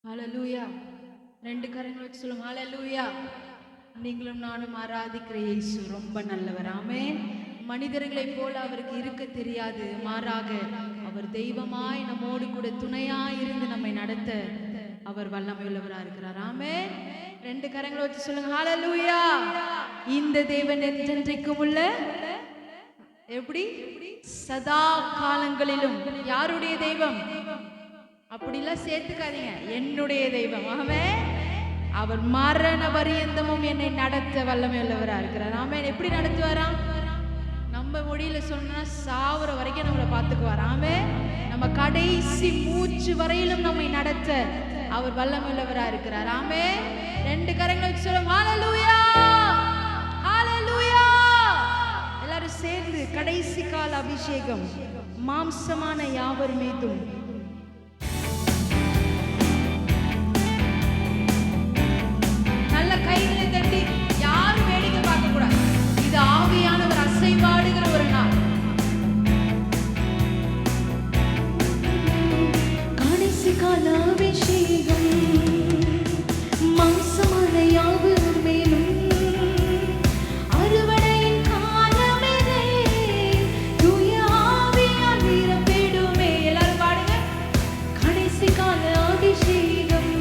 ஹalleluya. ரெண்டு கரங்களை வச்சு சொல்லுங்க ஹalleluya. நீங்களும் நானும் ஆராதிக்கிற இயேசு ரொம்ப நல்லவர். ஆமென். மனிதர்களைப் போல அவருக்கு இருக்க தெரியாது, மாறாக அவர் தெய்வமாய் நம்மோடு கூட துணையாய் இருந்து நம்மை நடத்த அவர் வல்லமை உள்ளவராக இருக்கிறார். ஆமென். ரெண்டு கரங்களை வச்சு சொல்லுங்க ஹalleluya. இந்த தேவன் என்றென்றைக்கும் உள்ள எப்படி சதா காலங்களிலும் யாருடைய தெய்வம்? அப்படிலாம் சேர்த்துக்காதீங்க, என்னுடைய தெய்வம். ஆமென். அவர் மரண பரியந்தமும் என்னை நடத்த வல்லமை உள்ளவராக இருக்கிறார். ஆமென். எப்படி நடத்துவாராம்? நம்ம மொழியில சொன்னா சாவர வரைக்கும் நம்மளை பார்த்துக்குவார். ஆமென். நம்ம கடைசி மூச்சு வரையிலும் நம்மை நடத்த அவர் வல்லமை உள்ளவராக இருக்கிறார். ஆமென். ரெண்டு கரங்களை வச்சு சொல்லுங்க ஹalleluya. ஹalleluya. எல்லாரும் சேர்ந்து கடைசி கால அபிஷேகம் மாம்சமான யாவர் மீதும் கைகளை தட்டி யாரும் வேடிக்கை பார்க்க கூடாது. இது ஆவியானவர் அசைவாடுகிற ஒரு நாள். கடைசி கால அபிஷேகம் மாம்சமான யாவர் மேலும் அறுவடையின் காலமிதே தூய ஆவியால் நிரம்பிடுமே. எல்லாரும் பாடுங்க. கடைசி கால அபிஷேகம்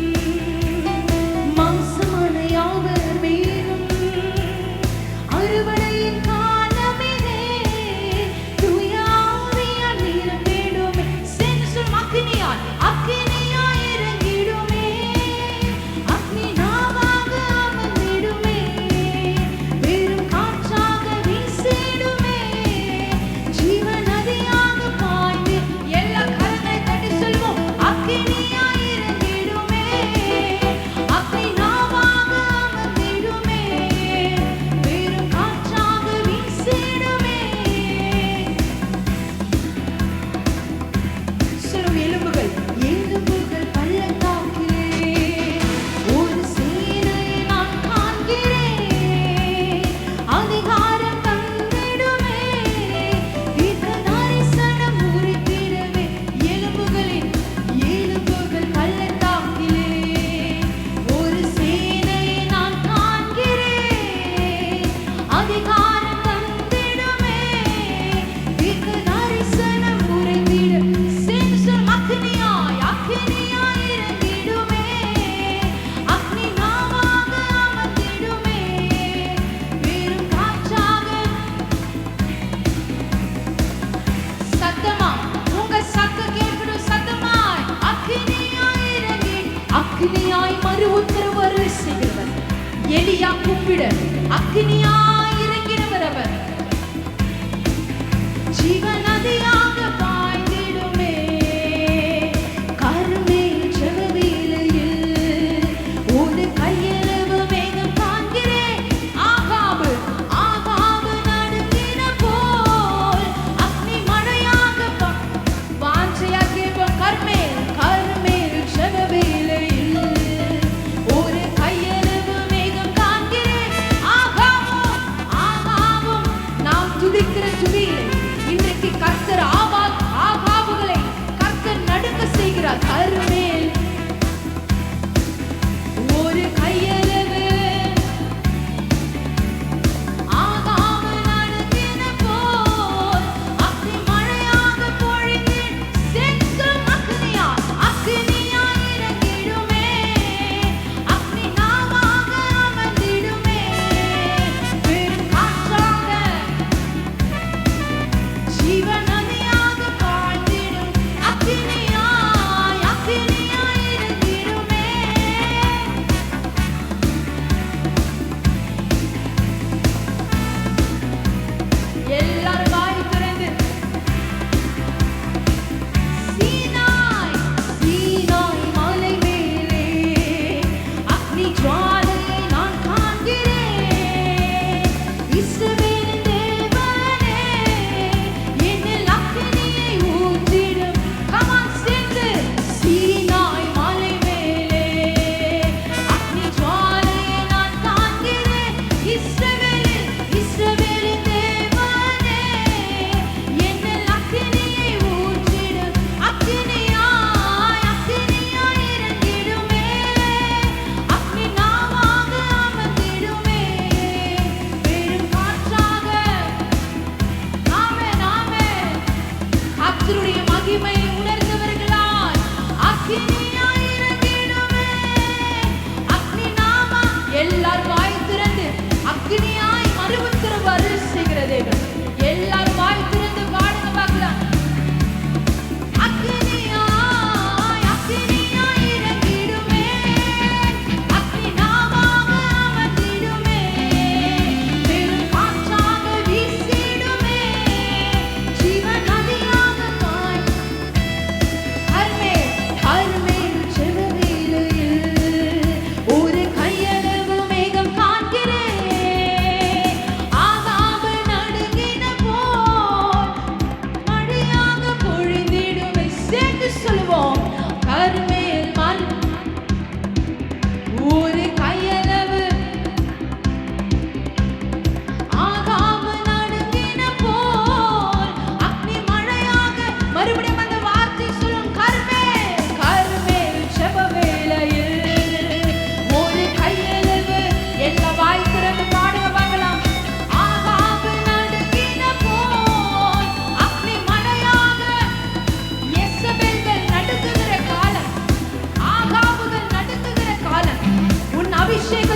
அக்னியாய் மறு உத்தரவு செய்கிறவர். எலியா கூப்பிட அக்னியாய் இறங்கினவர் அவர். ஜீவநதியாக பாய்ந்திடுமே கர்மேல் ஜெபவேளையில் ஒரு கையளவு மேகம் காண்கிறேன். ஆகாபு நடுங்கின போல் அக்னி மழையாக வாஞ்சையாக கேட்போம். கர்மேல் ஜெபவேளையில் இன்றைக்கு கர்த்தர்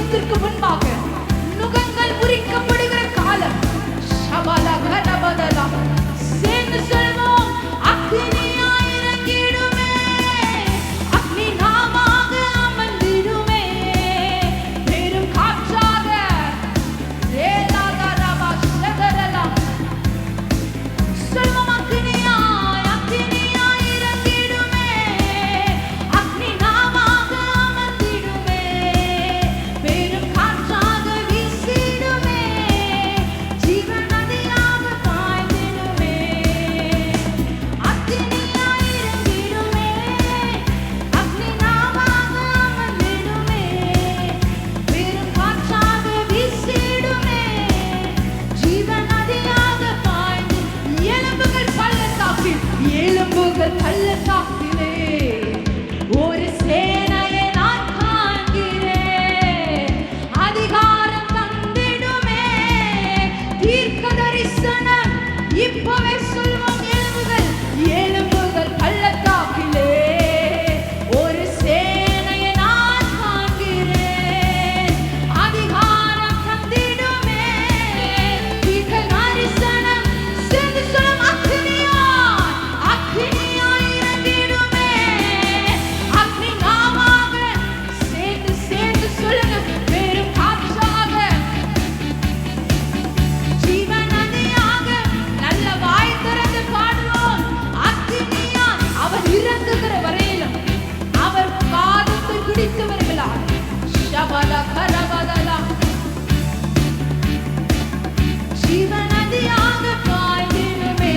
தெய்வத்திற்கு முன்பாக நுகங்கள் முறிக்கப்படுகிற காலம். ஷபல கரபதலா சேர்ந்து சொல்வோம். அக்னியாய் இறங்கிடுமே, அக்னி நாமாக அமர்ந்திடுமே, பெரும் காற்றாக ஏலாதரபா ஷதரலா சொல்வோம். அக்னியாய் இறங்கிடுமே, அக்னி நாமாக அமர்ந்திடுமே, பெரும் காற்றாக வீசிடுமே, ஜீவ நதியாக பாய்ந்திடுமே. அக்னியாய் இறங்கிடுமே, அக்னி நாமாக அமர்ந்திடுமே, பெரும் காற்றாக வீசிடுமே, ஜீவ நதியாக பாய்ந்து எலும்புகள் பள்ளத்தாக்கிலே ஒரு சேனையை நான் காண்கிறேன். அதிகாரம் தந்திடுமே, தீர்க்க தரிசனம் இப்பவே சொல்வோம். எலும்புகள் பள்ளத்தாக்கிலே ஒரு சேனையை நான் காண்கிறேன். அதிகாரம் தந்திடுமே, தீர்க்க தரிசனம் சேர்ந்து சொல்லும். அக்னியாய் இறங்கிடுமே, அக்னி நாமாக சேர்ந்து சொல்லுங்க. பெரும் காற்றாக ஜீவ நதியாக நல்ல வாய் திறந்து பாடுவோம். அக்னியாய் அவர் இறங்குகிற வரையிலும் அவர் பாதத்தை பிடித்தவர்களால் ஷபல கரபதலா ஜீவ நதியாக பாய்ந்திடுமே.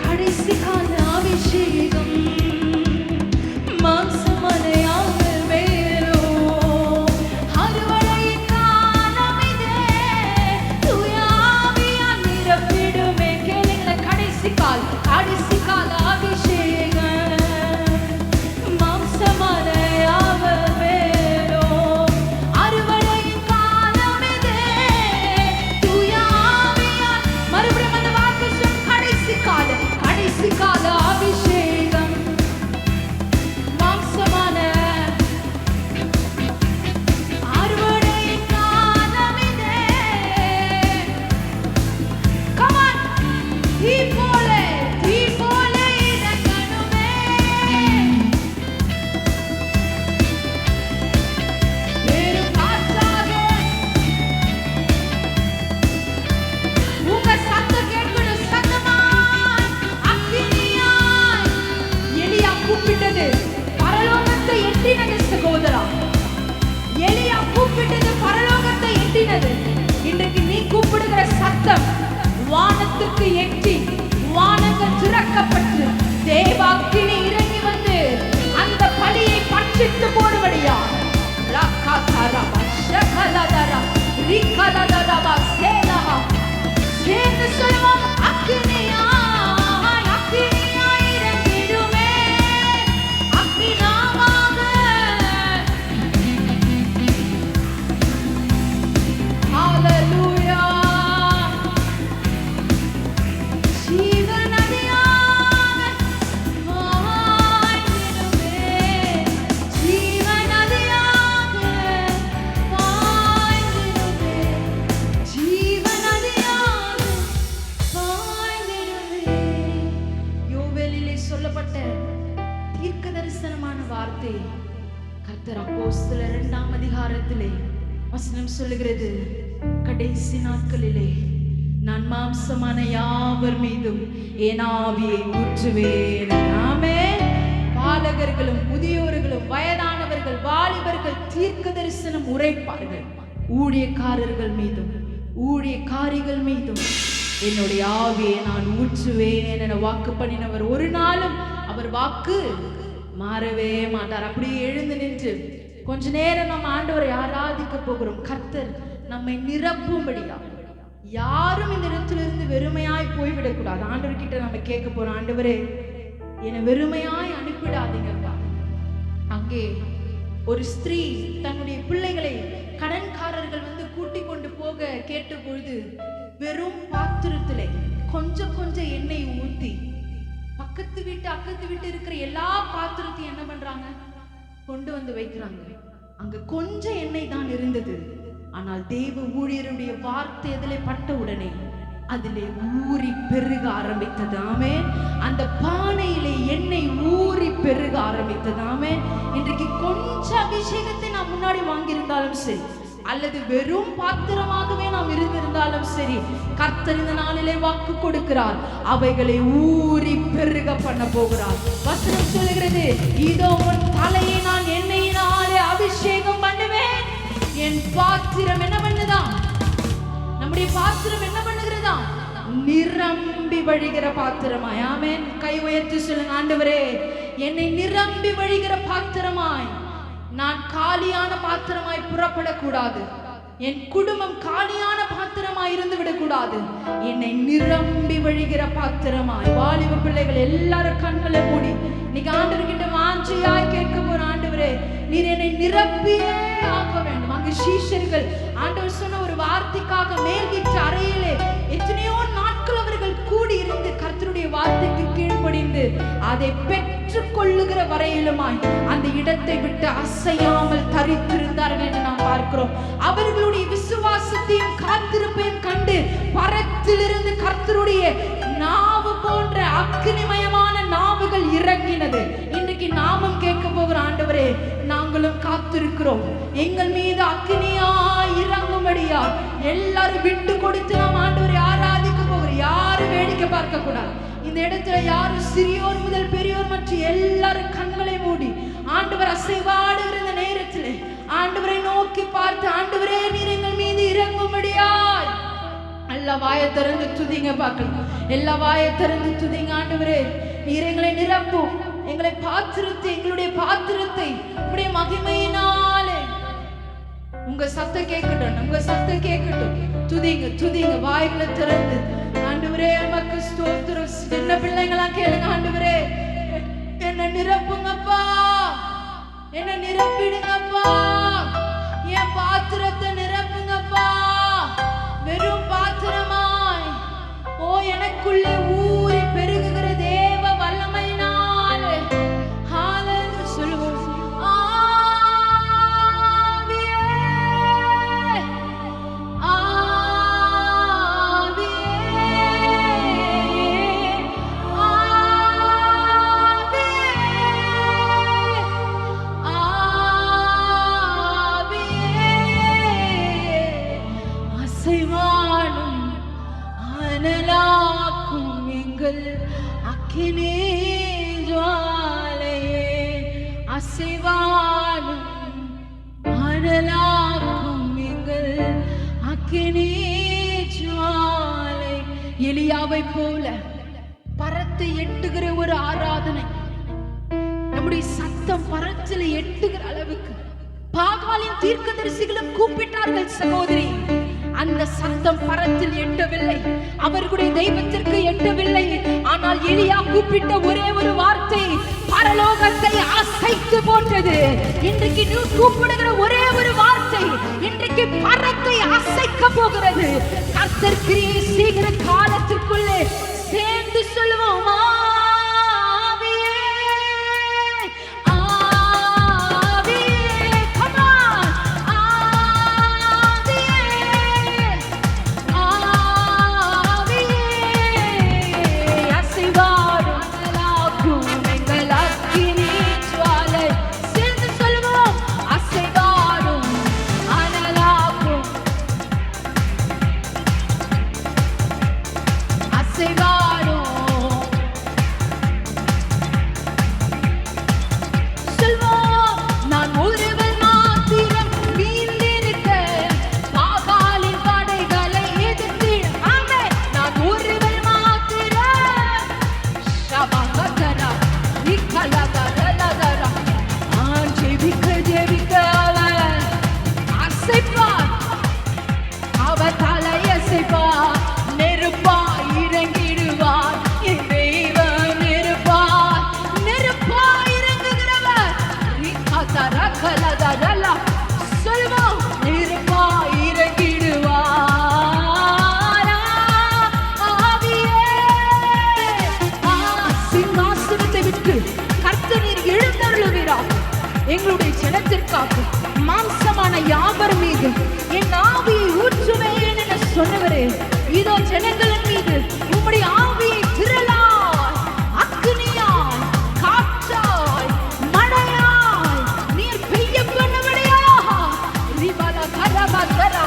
கடைசி கால அபிஷேகம் மாம்சமலையாக வேறும். அறுவடையின் காலம் இதே, தூய ஆவியால் நிரப்பிடுமே. கேளுங்களேன், கடைசி கால அபிஷேகம் மாம்சமலையாக வேறும். அறுவடையின் காலம் இதே, தூய ஆவியால் மறுபடியும் அந்த வார்த்தை சொல். கடைசி கால அபிஷேகம் மாம்சமான அறுவடையின் காலம் இதே. Come on, தீ போல இறங்கணுமே, பெரும் காற்றாக உங்க சத்தம் கேட்கணும். சத்தமாய் அக்னியாய் எலியா கூப்பிட்டது பரலோகத்தை எட்டினது. சகோதரா, எலியா கூப்பிட்டது பரலோகத்தை எட்டினது. இன்றைக்கு நீ கூப்பிடுகிற சத்தம் வானத்துக்கு எட்டி, வானங்கள் திறக்கப்பட்டு தேவ அக்கினி இறங்கி வந்து அந்த பலியை பட்சித்து போடும்படியா. ரக்கதரபா ஷகலதரா ரிகலதரபா சேலஹா சேர்ந்து சொல்வோம். அக்னியாய் இறங்கிடுமே, அக்னி நாமாக. ஹல்லேலூயா. ஜீவ நதியாக பாய்ந்திடுமே, ஜீவ நதியாக பாய்ந்திடுமே, ஜீவ நதியாக பாய்ந்திடுமே. யோவேலிலே சொல்லப்பட்ட தீர்க்க தரிசனமான வார்த்தை கர்த்தர் அப்போஸ்தலர் 2ஆம் அதிகாரத்திலே வசனம் சொல்லுகிறது. கடைசி நாட்களிலே நான் மாம்சமான யாவர் மீதும் என் ஆவியை ஊற்றுவேன். ஆமென். பாலகர்களும் முதியோர்களும் வயதானவர்கள் வாலிபர்கள் தீர்க்க தரிசனம் உரைப்பார்கள். ஊழியக்காரர்கள் மீதும் ஊழியக்காரிகள் மீதும் என்னுடைய ஆவியை நான் ஊற்றுவேன் என வாக்கு பண்ணினவர் ஒரு நாளும் அவர் வாக்கு மாறவே மாட்டார். அப்படியே எழுந்து நின்று கொஞ்ச நேரம் நம்ம ஆண்டவரை ஆராதிக்க போகிறோம். கர்த்தர் நம்மை நிரப்பும்படியா. யாரும் இந்த இடத்திலிருந்து வெறுமையாய் போய்விடக்கூடாது. ஆண்டவர்கிட்ட நம்ம கேட்க போறோம், ஆண்டவரே என்னை வெறுமையாய் அனுப்பிடாதீங்கப்பா. அங்கே ஒரு ஸ்திரீ தன்னுடைய பிள்ளைகளை கடன்காரர்கள் வந்து கூட்டிக் கொண்டு போக கேட்ட பொழுது வெறும் பாத்திரத்திலே கொஞ்சம் கொஞ்சம் எண்ணெய் ஊத்தி அக்கத்து வீட்டு இருக்கிற எல்லா பாத்திரத்தையும் என்ன பண்றாங்க, கொண்டு வந்து வைக்கிறாங்க. அங்கு கொஞ்சம் எண்ணெய் தான் இருந்தது. ஆனால் தேவ ஊழியருடைய வார்த்தை அதிலே பட்ட உடனே அதிலே ஊறி பெருக ஆரம்பித்தது. ஆமென். அந்த பானையிலே எண்ணெய் ஊறி பெருக ஆரம்பித்தது. ஆமென். இன்றைக்கு கொஞ்சம் அபிஷேகத்தை நாம் முன்னாடி வாங்கியிருந்தாலும் சரி, அல்லது வெறும் பாத்திரமாகவே நாம் இருந்திருந்தாலும் சரி, கர்த்தர் இந்த நாளிலே வாக்கு கொடுக்கிறார், அவைகளை ஊறி பெருக பண்ண போகிறார். வசனம் சொல்லுகிறது, இதோ உன் தலையை நான் எண்ணெயினாலே அபிஷேகம் பண்ணுவேன். என் பாத்திரம் என்ன பண்ணுதான்? நம்முடைய பாத்திரம் என்ன பண்ணுகிறதா? நிரம்பி வழிகிற பாத்திரமாய். ஆமென். கை உயர்த்தி சொல்லுங்க, ஆண்டவரே என்னை நிரம்பி வழிகிற பாத்திரமாய், நான் காலியான பாத்திரமாய் புறப்படக்கூடாது. என் குடும்பம் காலியான பாத்திரமாய் இருந்து விடக்கூடாது. என்னை நிரம்பி வழிகிற பாத்திரமாய். வாலிப பிள்ளைகள் எல்லாரும் கண்களை மூடி இன்னைக்கு ஆண்டவர்கிட்ட வாஞ்சையாய் கேட்க போற, ஆண்டவரே நீர் என்னை நிரப்பியே ஆக்க வேண்டும். அங்கு சீஷர்கள் ஆண்டவர் சொன்ன ஒரு வார்த்தைக்காக மேல் வீட்டு அறையிலே எத்தனையோ நாட்கள் அவர்கள் கூடி இருந்து கர்த்தருடைய வார்த்தைக்கு கீழ்ப்படிந்து அதை பெற்றுக் கொள்ளுகிற வரையிலுமாய் அந்த இடத்தை விட்டு அசையாமல் தரித்திருந்தார்கள் என்று நாம் பார்க்கிறோம். அவர்களுடைய விசுவாசத்தையும் காத்திருப்பையும் கண்டு பரத்திலிருந்து கர்த்தருடைய நாவு போன்ற அக்கினிமயமான நாவுகள் இறங்கினது. இன்றைக்கு நாமும் கேட்க போகிற, ஆண்டவரே நாங்களும் காத்திருக்கிறோம், எங்கள் மீது அக்கினியாய் இறங்கும்படியா எல்லாரும் விட்டு கொடுத்து நாம் ஆண்டவரை ஆராதிக்க போகிறோம். யாரும் வேடிக்கை பார்க்க கூடாது. இந்த இடத்துல யாரும் சிறியோர் முதல் பெரியோர் மற்றும் எல்லாரும் கண்களை மூடி ஆண்டவர் அசைவாடுகிற இந்த நேரத்தில் ஆண்டவரை நோக்கி பார்த்து, ஆண்டவரே நீர் எங்கள் மீது இறங்கும்படியாய் எல்லா வாயை திறந்து துதிங்க பார்க்கலாம். எல்லா வாயை திறந்து துதிங்க. ஆண்டவரே நீர் எங்களை நிரப்பும், எங்களை பாத்திரத்தை, எங்களுடைய பாத்திரத்தை உங்களுடைய மகிமையினாலே. உங்க சத்தம் கேட்கட்டும், உங்க சத்தம் கேட்கட்டும். துதிங்க துதிங்க, வாய்களை திறந்து. ஆண்டவரே உமக்கு ஸ்தோத்திரம். சின்ன பிள்ளைங்களா கேளுங்க, ஆண்டவரே என்ன நிரப்புங்கப்பா, என்ன நிரப்பிடுங்கப்பா, என் பாத்திரத்தை நிரப்புங்கப்பா. வெறும் பாத்திரமாய் ஓ எனக்குள்ளே ஊறி பெருகுகிற தேவ வல்லமையினால் ஹalleluya சொல்லுவோம். ஆவியே அசைவாடும் அனலாக்கும் எங்கள் அக்கினி ஜுவாலையே, அசைவாடும் அனலாக்கும் எங்கள் அக்கினி ஜுவாலை. எலியாவை போல பரத்தை எட்டுகிற ஒரு ஆராதனை, நம்முடைய சத்தம் பரத்தில் எட்டுகிற அளவுக்கு பாகாலின் தீர்க்கதரிசிகளும் கூப்பிட்டார்கள் சகோதரி. அந்த சத்தம் பரத்தில் எட்டவில்லை, அவர்களுடைய தெய்வத்திற்கு எட்டவில்லை. ஆனால் எலியா கூப்பிட்ட ஒரே ஒரு வார்த்தை பரலோகத்தை அசைத்து போட்டது. இன்றைக்கு நீ கூப்பிடுகிற ஒரே ஒரு வார்த்தை இன்றைக்கு பரத்தை அசைக்க போகிறது. கர்த்தர் கிரியை செய்கிற காலத்திற்குள்ளே சேர்ந்து சொல்லுவோம், எங்களுடைய ஜனத்திற்காக சொன்னவரே, இதோ ஜனங்களின் மீது உம்முடைய ஆவியை திரளாய், அக்கினியாய், காற்றாய், மழையாய் நீர் பெய்ய பண்ணுவடையா. ரிபல கரபதரா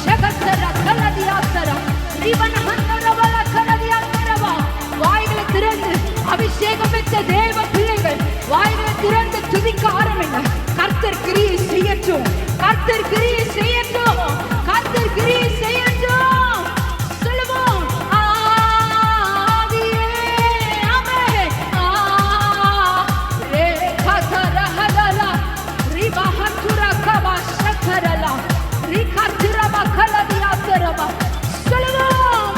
ஷகதர கலதியாதரா ரிபன ஹந்தரவல கலதியாதரவா. வாய்களை திறந்து அபிஷேகம் பெற்ற தேவ பிள்ளைகள் வாய்களை திறந்து துதிக்க ஆரம்பிங்க. கர்த்தர் கிரியை செய்யட்டும், கர்த்தர் கிரியை செய்யட்டும், கர்த்தர் கிரியை செய்யட்டும். சொல்லுவோம், ஆவியே ஆமென். ரே கதரஹலலா ரிபஹதுர கபஷகரலா ரிகத்ரப கலதியாதரபா. சொல்லுவோம்,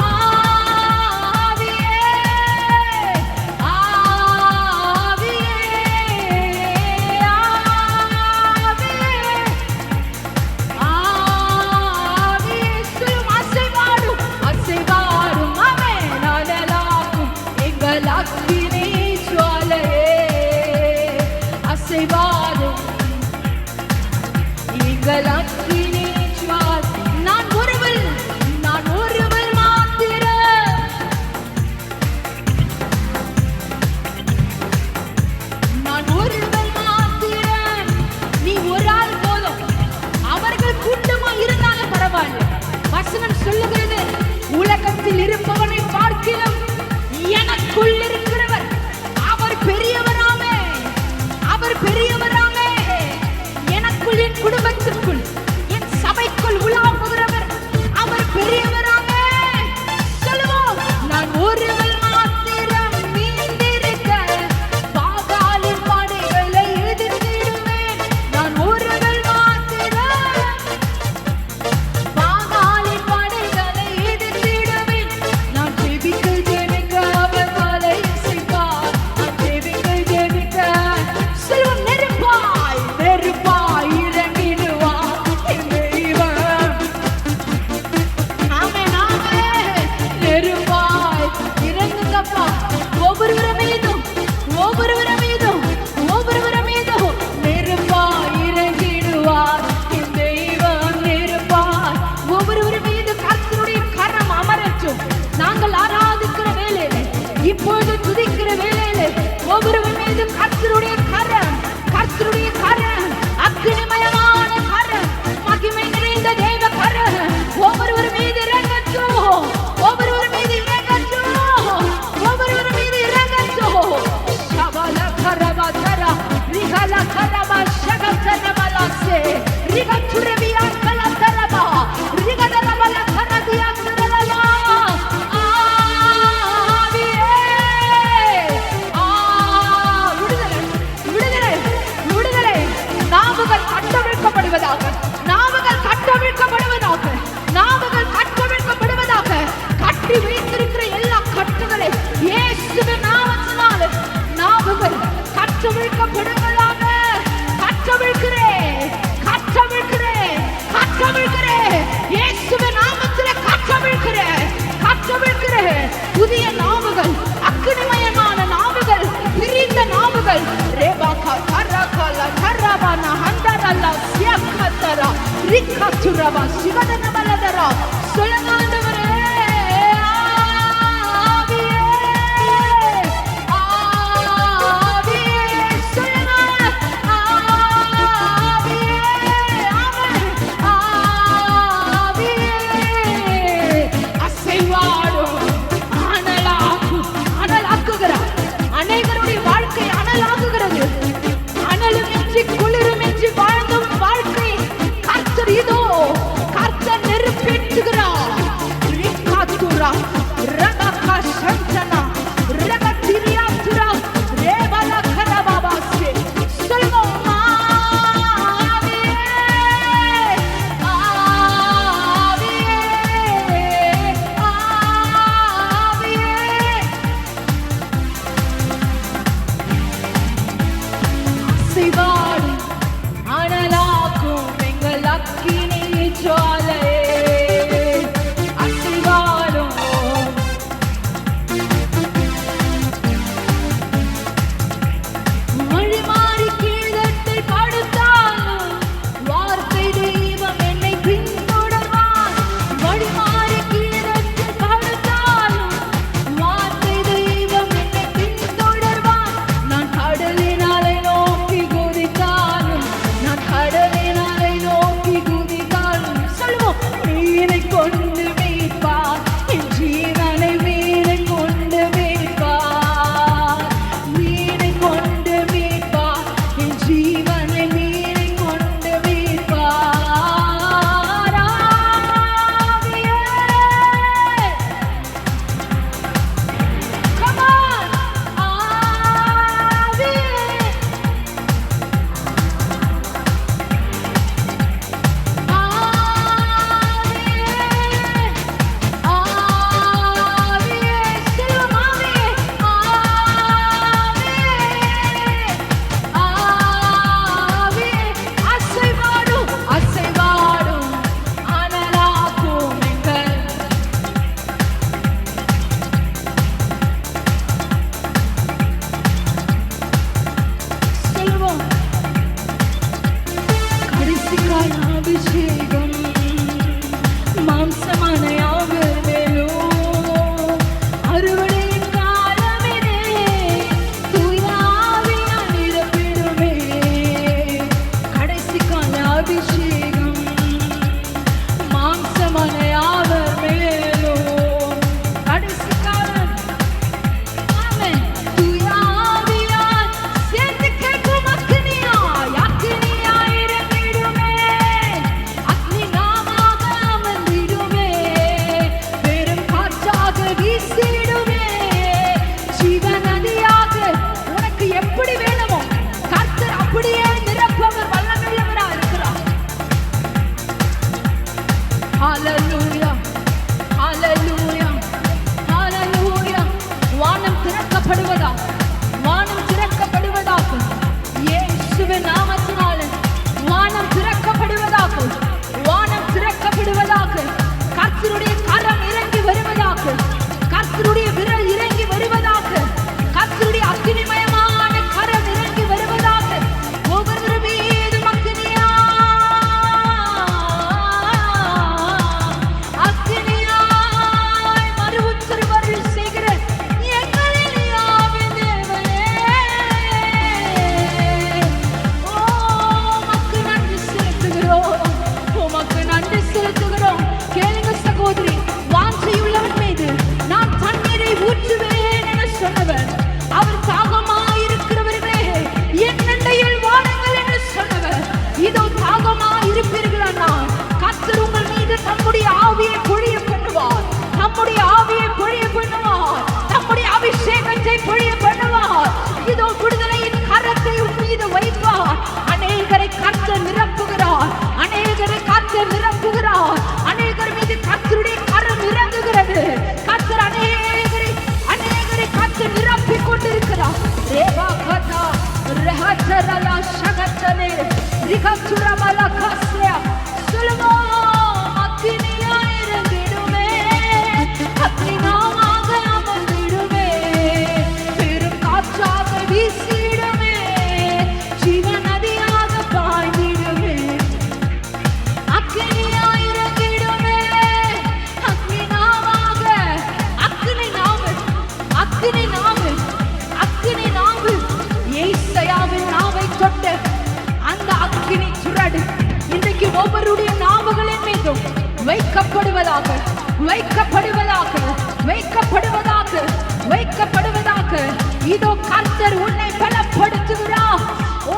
ஆவியே ஆவியே ஆவியே. சொல்லும், அசைவாடும் அசைவாடும் ஆமென். அனலாகும் எங்கள் அக்கினி ஜுவாலையே, அசைவாடும் எங்கள் அக்கினி ஜுவாலை. நான் ஒருவள் மாத்திரம், நான் ஒருவள் மாத்திரம். நீ ஒரு ஆள் போதும். அவர்கள் கூட்டமா இருந்தாலும் பரவாயில்லை. வசனம் சொல்லுகிறது, உலகத்தில் இருப்பவனை பார்க்கிலும் எனக்குள் இருக்கிறவர் அவர் பெரியவராமே, அவர் பெரியவராமே. எனக்குள், என் குடும்பத்திற்குள், என் சபைக்குள் உலாவுகிறவர் அவர் பெரியவராமே. சொல்லுவோம், நான் ஒருவள் மாத்திரம் மீண்டிருக்க பாகாலின் படைகளை எதிர்த்திடுவேன். நான் ஒருவள் மாத்திரம் பாகாலின் படைகளை எதிர்த்திடுவேன். நான் ஜெபிக்க ஜெபிக்க அவர் வலை இசைப்பார். நான் ஜெபிக்க ஜெபிக்க சொல்லுவோம், நெருப்பாய் நெருப்பாய் இறங்கிடுவார் என் தெய்வம். ஆமென் ஆமென். நெருப்பாய் இறங்குங்கப்பா. ஒவ்வொருவர மீதும் ஒவ்வொருவர மீதும் ஒவ்வொருவர மீதும் நெருப்பாய் இறங்கிடுவார் என் தெய்வம். நெருப்பாய் ஒவ்வொருவர மீது கர்த்தருடைய கரம் அமரட்டும். நாங்கள் ஆராதிக்கிற வேளையிலே, இப்பொழுது துதிக்கிற வேளையிலே ஒவ்வொருவர் மீது கர்த்தருடைய கரம், கர்த்தருடைய கரம், அக்கினிமயமான கரம், மகிமை நிறைந்த தேவ கரம் ஒவ்வொருவர் மீது இறங்கட்டும், ஒவ்வொருவர் மீது இறங்கட்டும், ஒவ்வொருவர் மீது இறங்கட்டும். ஷபல கரபதரா ரிஹல கரபா ஷகதரபலசே ரிகதுரபியா கலதரபா ரிகதரபல கரதியா கரலலா. ஆவியே விடுதலை விடுதலை விடுதலை. நாவுகள் கட்டவிழ்க்கப்படுவதாக, நாவுகள் கட்டவிழ்க்கப்படுவதாக, நாவுகள் கட்டவிழ்க்கப்படுவதாக. கட்டி வைத்திருக்கிற எல்லா கட்டுகளை இயேசுவின் நாமத்தினாலே நாவுகள் கட்டவிழ்க்கப்படுவதாக. கட்டவிழ்க்கிறேன், கட்டவிழ்க்கிறேன், கட்டவிழ்க்கிறேன். இயேசுவின் நாமத்திலே கட்டவிழ்க்கிறேன், கட்டவிழ்க்கிறேன். புதிய நாவுகள், அக்கினிமயமான நாவுகள், பிரிந்த நாவுகள். ரேபாகா கரகல கரபன ஹந்தரல சியக்கதரா ரிக்கதுரபா சிவதனபலதரா. சொல்லுங்க ஆண்டவரே, ஆவியே ஆவியே. சொல்லுங்க, ஆவியே ஆமென். ஆவியே அசைவாடும் அனலாக்கும், அனலாக்குகிறார். அனைவருடைய வாழ்க்கை அனலாக்குகிறது. அனலுமின்றி குளிருமின்றி வாழ்ந்தவன் வாழ்க்கை கர்த்தர் இதோ கர்த்தர் நெருப்பேற்றுகிற ரிகச்சுரமலகஸ்யா சொல்லுங்க அக்கினியாய் இறங்கிடுமே அக்கினியாக அமர்ந்திடுமே பெரும் காற்றாக வீசிடுமே ஜீவ நதியாக பாய்ந்திடுமே அக்கினியாய் இறங்கிடுமே அக்கினியாக அக்கினி நாவு அக்கினி நாவு அக்கினி நாவு ஏசாயாவின் நாவை தொட்டு அந்த அக்கினி சுரடு இன்றைக்கு ஒவ்வொருடைய நாவுகளின் மீதும் வைக்கப்படுவதாக வைக்கப்படுவதாக வைக்கப்படுவதாக வைக்கப்படுவதாக. இதோ கர்த்தர் உன்னை பலப்படுத்துகிறார்.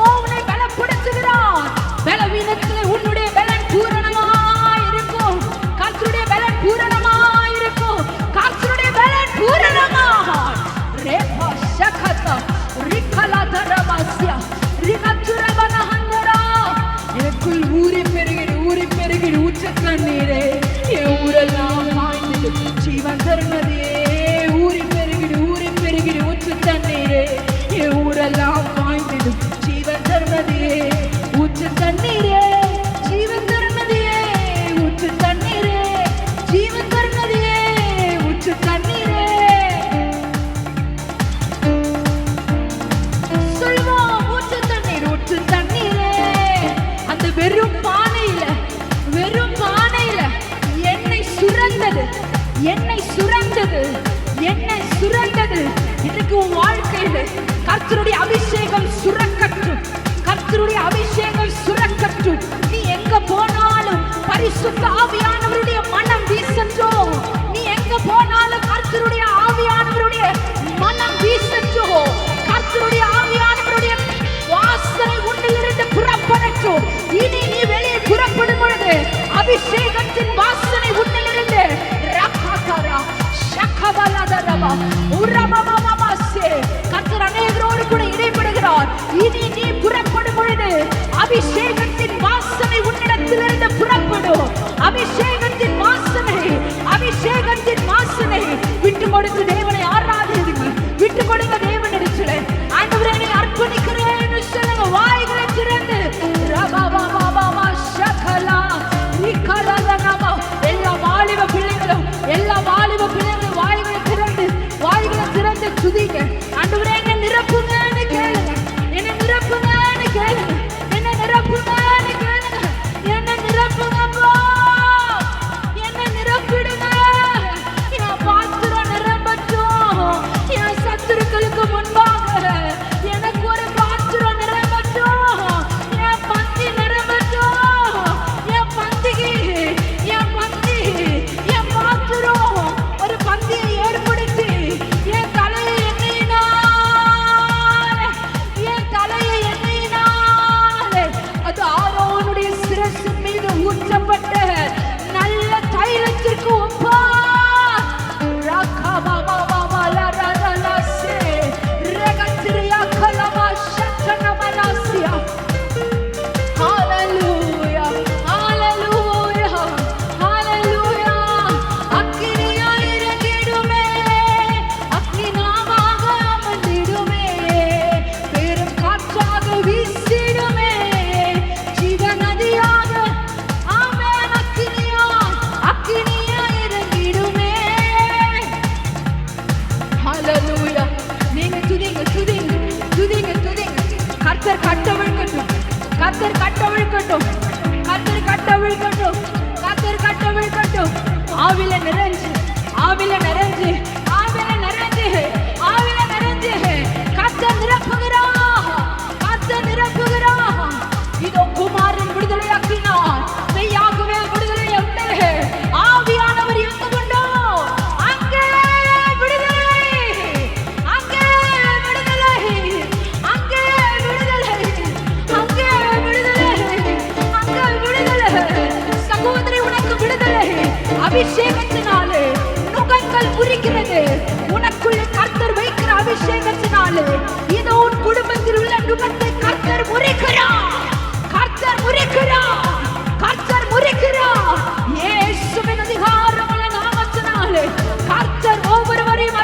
உன்னை பலப்படுத்துகிறார். பலவீனத்திலே உன்னுடைய பலன் பூரணமாய் இருக்கும். கர்த்தருடைய பலன் பூரணமாய் இருக்கும். கர்த்தருடைய பலன் பூரணமாய் ரேபா ஷகதா ரிகலதரவாஸ்யா ரிகச்சுரவனஹந்தரா எனக்குள் ஊறி பெருகிடு ஊற்ற கண்ணீரே என் ஊரெல்லாம் பாய்ந்து ஜீவன் தருணதே ஊறி பெருகிடு ஊற்று தண்ணீரே என் ஊரெல்லாம் பாய்ந்து ஜீவன் தருணதே ஊற்று தண்ணீரே ஜீவன் தருணதே ஊற்று தண்ணீரே ஜீவன் தருணதே ஊற்று தண்ணீரே சொல்வோம் ஊற்று தண்ணீரே. அந்த வெறும் பானையில என்னை சுரந்தது இன்னைக்கு உன் வாழ்க்கையில கர்த்தருடைய அபிஷேகம் சுரக்கட்டும். கர்த்தருடைய அபிஷேகம் சுரக்கட்டும். நீ எங்க போனாலும் பரிசுத்த ஆவியானவருடைய மனம் வீசட்டும். நீ எங்க போனாலும் கர்த்தருடைய ஆவியானவருடைய மனம் வீசட்டும். கர்த்தருடைய ஆவியானவருடைய வாசனை உன்னிலிருந்து புறப்படட்டும். இனி நீ வெளியே புறப்படும் பொழுது அபிஷேகத்தின் வாசனை உன்னிலிருந்து ரக்காதரா ஷகபலதரபா உரபபபபசே கர்த்தர் அநேகரோடு கூட இடைப்படுகிறார். இனி நீ புறப்படும் பொழுது அபிஷேகத்தின் வாசனை உன்னிடத்திலிருந்து புறப்படும். அபிஷேகத்தின் வாசனை அபிஷேகத்தின் வாசனை விட்டு கொடுத்து தேவனை ஆராதிங்க. விட்டு கொடுங்க தேவனிடத்தில். ஆண்டவரே என்னை அர்ப்பணிக்கிறேன்னு சொல்லுங்க. வாய்களை திறந்து ரபபபபப ஷகலா ரிகலதனமா எல்லா வாலிப பிள்ளைகளும் வாய்களை திறந்து துதிங்க. ஆண்டவரே என்னை நிரப்புங்கன்னு கேளுங்க. என்னை நிரப்புங்கன்னு கேளுங்க. என்னை நிரப்புங்கன்னு கேளுங்க. என்னை நிரப்புங்கப்பா. என்னை நிரப்பிடுங்க. என் பாத்திரம் நிரம்பட்டும். என் சத்துருக்களுக்கு முன்பாக எனக்கு ஒரு பாத்திரம் நிரம்பட்டும். என் பந்தி நிரம்பட்டும். என் பந்திக்கு என் பாத்திரம் ஒரு பந்தியை ஏற்படுத்தி என் தலையை எண்ணெயினாலே அது ஆரோனுடைய சிரசின் மீது ஊற்றப்பட்ட நல்ல தைலத்திற்கு ஒப்பா. ஆவில நிறைஞ்சு கர்த்தர் நிரப்புகிறார். இதோ குமாரன் விடுதலையாக்கினார். மெய்யாகவே விடுதலை உண்டு. ஆவியானவர் எங்க உண்டோ அங்கே விடுதலை, அங்கே விடுதலை, அங்கே விடுதலை, அங்கே விடுதலை, அங்கே விடுதலை. சகோதரி உனக்கு விடுதலை. அபிஷேகத்தினாலே நுகங்கள் முறிக்கிறது. உனக்குள்ள கர்த்தர் வைக்கிற அபிஷேகத்தினாலே இதோ உன் குடும்பத்தில் உள்ள நுகத்தை கர்த்தர் முறிக்கிறார். கர்த்தர் முறிக்கிறார். கர்த்தர் முறிக்கிறார். இயேசுவின் அதிகாரமுள்ள நாமத்தினாலே கர்த்தர் ஒவ்வொருவரையும்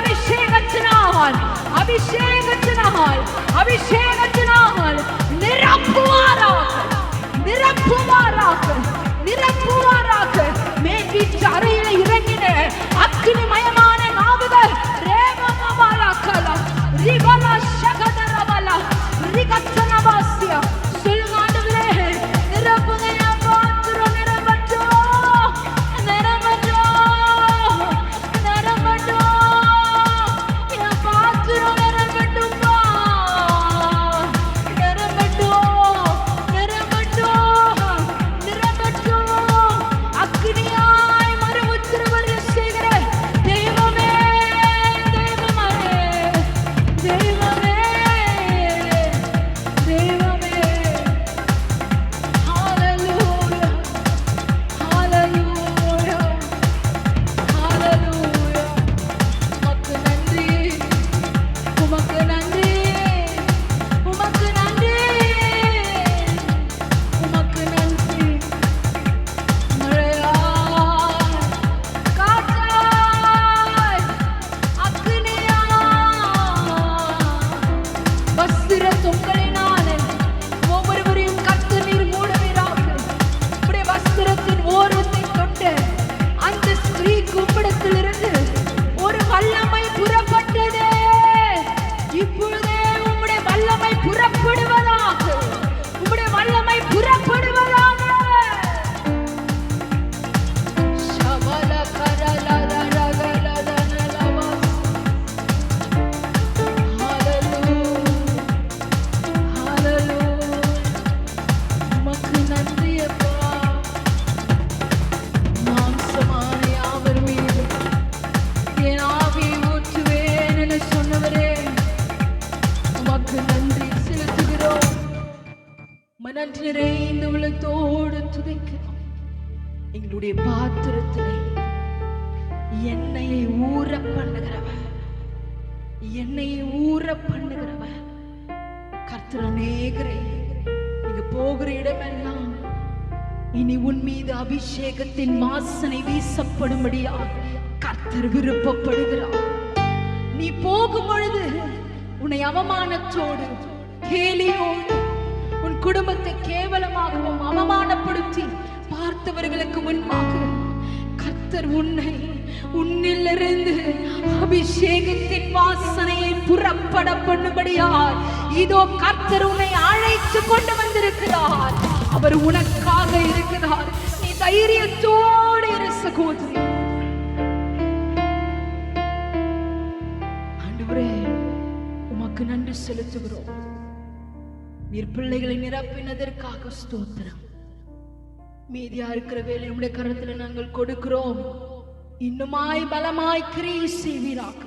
அபிஷேகத்தினால் நிரப்புவாராக. நன்றி அப்பா. மாம்சமான யாவர் மீது என் ஆவியை ஊற்றுவேன் என சொன்னவரே, உமக்கு நன்றி செலுத்துகிறோம். மனது நிறைந்த உள்ளத்தோடு துதிக்கிறோம். எங்களுடைய பாத்திரத்திலே எண்ணெயை ஊற பண்ணுகிறவர், எண்ணெயை ஊற பண்ணுகிறவர் கர்த்தர். அநேகரை நீங்க போகிற இடமெல்லாம் இனி உன் மீது அபிஷேகத்தின் வாசனை வீசப்படும்படியா கர்த்தர் விருப்பப்படுகிறார். நீ போகும் பொழுது உன்னை அவமானத்தோடு கேலியோடு உன் குடும்பத்தை கேவலமாகவும் அவமானப்படுத்தி பார்த்தவர்களுக்கு முன்பாக கர்த்தர் உன்னிலிருந்து அபிஷேகத்தின் வாசனையை புறப்பட பண்ணும்படியார் இதோ கர்த்தர் உன்னை அழைத்து கொண்டு வந்திருக்கிறார். அவர் உனக்காக இருக்கிறார். நீ தைரியத்தோடு இரு சகோதரி. ஆண்டவரே, உமக்கு நன்றி செலுத்துகிறோம். நீர் பிள்ளைகளை நிரப்பினதற்காக ஸ்தோத்திரம். மீதியா இருக்கிற வேலை நம்முடைய கரத்துல நாங்கள் கொடுக்கிறோம். இன்னுமாய் பலமாய் கிரியை செய்வீராக.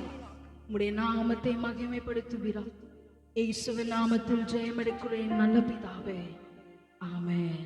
உம்முடைய நாமத்தை மகிமைப்படுத்துவீராக. இயேசுவின் நாமத்தில் ஜெயம் எடுக்கிறேன் நல்ல பிதாவே. ஆமென்.